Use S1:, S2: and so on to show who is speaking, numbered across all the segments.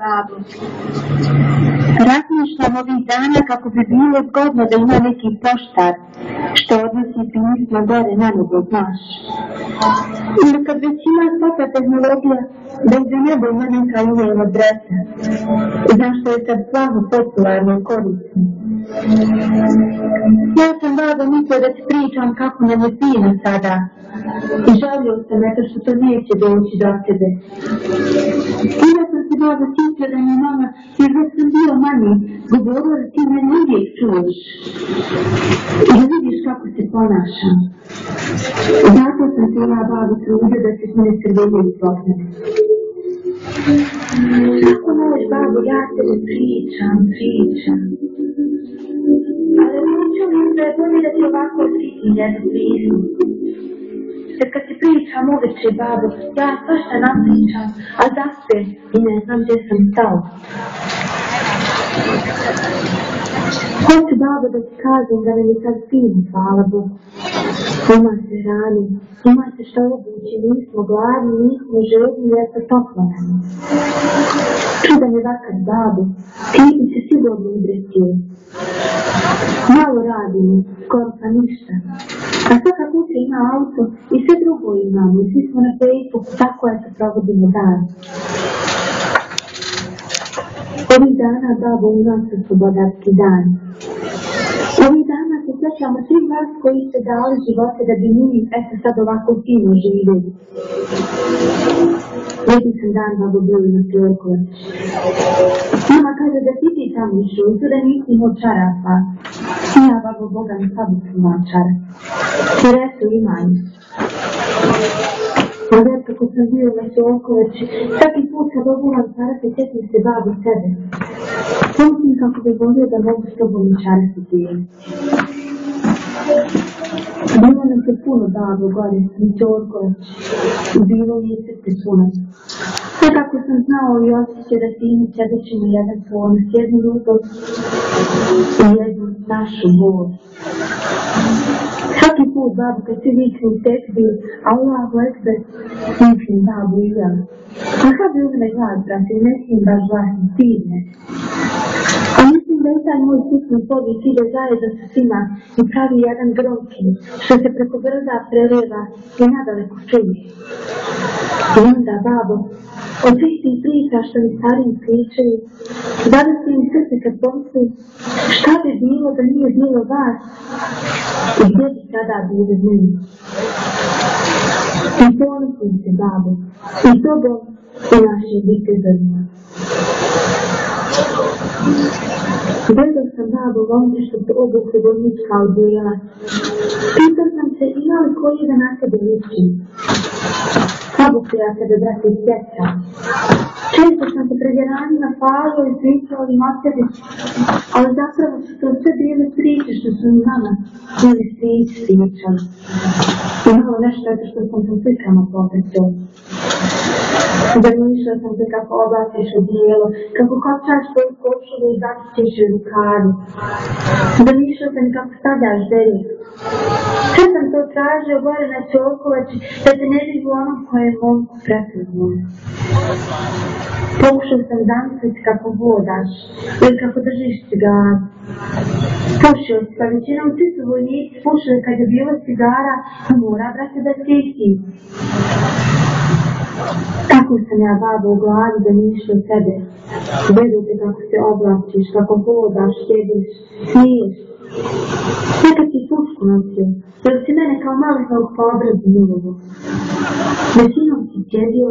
S1: babo. Razmišljam ovih dana kako bi bilo zgodno da ima neki poštar što odnosi pisma gore na nebo, znaš. Ili kad već ima svaka tehnologija da i za nebo ima neka email adresa. Znaš što je sad stvarno popularno i korisno. Ja sam babo mislio da ti pričam kako nam je fino sada. I žalio sam eto što to neće doći do tebe. Onda sam se babo sjetio da mi mama, jer dok sam bio manji, govorila da ti mene uvijek čuješ. I da vidiš kako se ponašam. Zato sam se ja babo trudio da se s mene crvenje izvoknem. Kako možeš babo, ja tebe pričam. Ali neću mislim da je bolje da ti ovako osvitim jednu pismu. Jer kad ti pričam uveče, babo, ja svašta napričam, a zaspem i ne znam gdje sam stao. Hoću, babo, da ti kažem da mi je sad fino, hvala Bogu. Ima se hrani, ima se što obući, nismo gladni, nismo žedni, jer se toplo nam. Čudan je vakar, babo, ti se sigurno udretio. Malo radimo, skoro pa ništa. A svaka kuća ima auto i sve drugo imamo i svi smo na Facebooku, tako je se provodimo dan. Ovih dana, babo, u nas je slobodarski dan. Ovih dana se sjećamo svih vas koji ste dali živote da bi mi, eto sad ovako fino živjeli. Neki sam dan, babo, bili na Pljorkovac. Mama kaže da ti tamo išao i to da nisi imao čarapa. Ja, babo, Boga mi slabo sam imao čarapa. Jer eto imam. Jer eto ko sam bio na Pljorkovači, svaki put kad obuvam čarape, sjetim se babo sebe. Pomislim kako bi volio da mogu s tobom i čarape biti. Bilo nam se puno, babo, gore, na Pljorkovači. Bilo je i srce puno. Nekako sam znao i osjećao da ti mi sjedećemo jedan ponos, jednu ljubav i jednu našu bol. Svaki put, babo, kad ti viknu tekbir, Allahu Ekber, mislim, babo, i ja. A kad bi uzme glas, brate, ne smijem baš glasno, stidne. A mislim da i taj moj sitni povijek ide zajedno sa svima i pravi jedan gromki, što se preko brda preleva i nadaleko čuje. I onda, babo, od svih tih priča što mi starim pričaju, dali se im srce kad pomisli šta bi bilo da nije bilo vas i gdje bi sada bili mi. I ponosim se, babo, i tobom i našim vitezovima. Gledao sam, babo, momče što se obukli vojnička odjela. Pitao sam se ima li koji da na sebe liči. Obukla sebe, brate, i sjećam. Često sam se pred ranima falio i pričao im o tebi, ali zapravo su to sve bile priče što su mi mama bili pričali. I malo nešto eto što sam se slikama pokazao. Zamišljao sam se kako oblačiš odijelo, kako kopčaš svoju košulu i začićeš je rukavu. Zamišljao sam kako stavljaš delje. Sve sam to tražio gore na Čokovači da te ne vidu onom koje je momku prepoznao. Pokušao sam zamisliti kako vodaš ili kako držiš cigaru. Pušio si, pa većinom svi su vojnici pušili kad je bilo cigara, mora, brate, da sisi. Tako sam ja, babo, u glavi da ništa od tebe. Gledajte kako se oblačiš, kako vodaš, sjediš, smiješ. Nekad si pušku nosio, jer si mene kao malihog po obrazu milovo. Većinom si sjedio,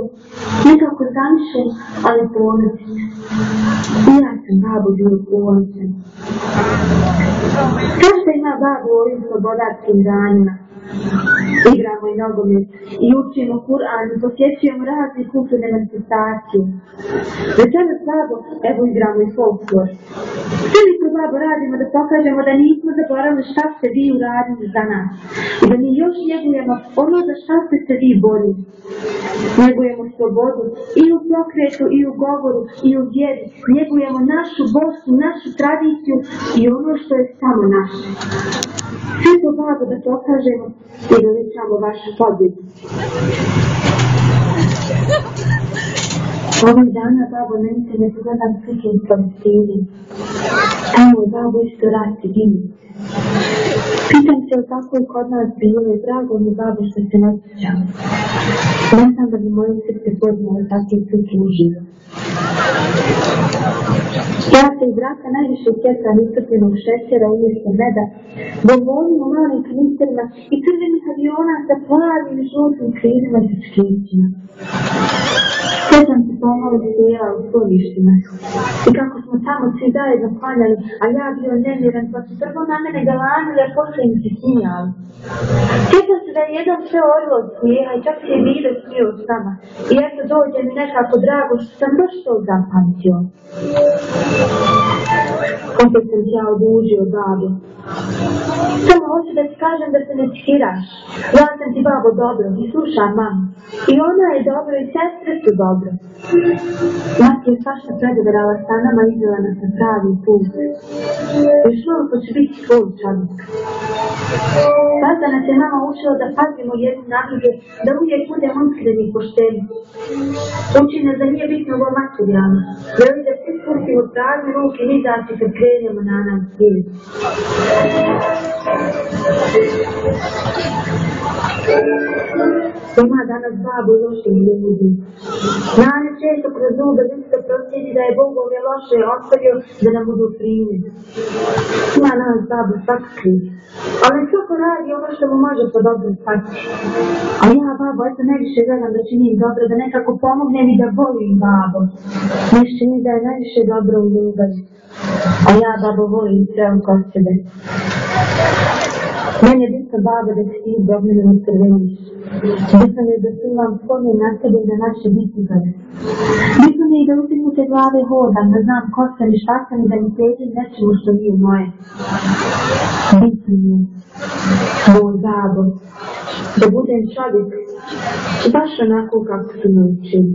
S1: nekako zamišljen, ali ponosan. I ja sam, babo, bio ponosan. Zašto ima, babo, u ovim slobodarskim danima? Igramo i nogomet i učimo Kur'an i posjećujemo razne kulturne manifestacije. Večeras, babo, evo igramo i folklor. Sve mi to, babo, radimo da pokažemo da nismo zaboravili šta ste vi uradili za nas. I da mi još njegujemo ono za šta ste se vi borili. Njegujemo slobodu i u pokretu, i u govoru, i u vjeri. Njegujemo našu Bosnu, našu tradiciju i ono što je samo naše. Sve to, babo, da pokažemo i veličamo vašu pobjedu. Ovih dana, babo, meni se ne pogledam slike iz Palestine. Tamo je, babo, isto rat i ginu. Pitam se o tako i kod nas bilo i drago mi, babo, što se ne osjećam. Ne znam da bi moje srce podnijelo takve slike uživo. Ja se iz rata najviše sjećam istrpljenog šećera umjesto meda, bomboni u malim knisterima i crvenih aviona sa plavim i žutim krilima i škrićima. Sjećam se pomalo stojala u skloništima i kako smo tamo svi zajedno klanjali, a ja bio nemiran, pa su prvo na mene galamili, a poslije im se smijali. Sjećam se da je jedan sve orilo od smijeha i čak se je Miro smio s nama. I eto dođe mi nekako drago što sam baš to zapamtio. Opet sam ja odužio, babo. Samo hoću da ti kažem da se ne skiraš. Ja sam ti, babo, dobro i slušam mamu. I ona je dobro i sestre su dobro. Mati je svašta predoberala sa nama i izvela nas na pravi put. Još malo će biti tvoj čovjek. Tada nas je mama učila da pazimo jedni na druge, da uvijek budemo iskreni i pošteni. Uči nas da nije bitno ovo materijalno, veli da svi spustimo prazne ruke i izaći kad krenemo na nam svijet. Ima danas babo loših ljudi. Nane često kroz zube isto prosjedi da je Bog ove loše ostavio da nam budu primjer. Ima nas babo svakakvi. Ali svako radi ono što mu može po dobrom shvatiti. A ja, babo, eto najviše gledam da činim dobro, da nekako pomognem i da volim babo. Meni čini da je najviše dobro u ljubavi. A ja, babo, volim sve oko sebe. Meni je bitno, babo, da si ti dobrim u crveniš. Bitno mi je da imam spomen na sebe i na naše bitnike. Bitno mi je da uzimute glave hodam, da znam ko sam i šta sam i da mi težim nečemu što nije moje. Bitno mi je, moj babo, da budem čovjek, baš onako kako su me učili.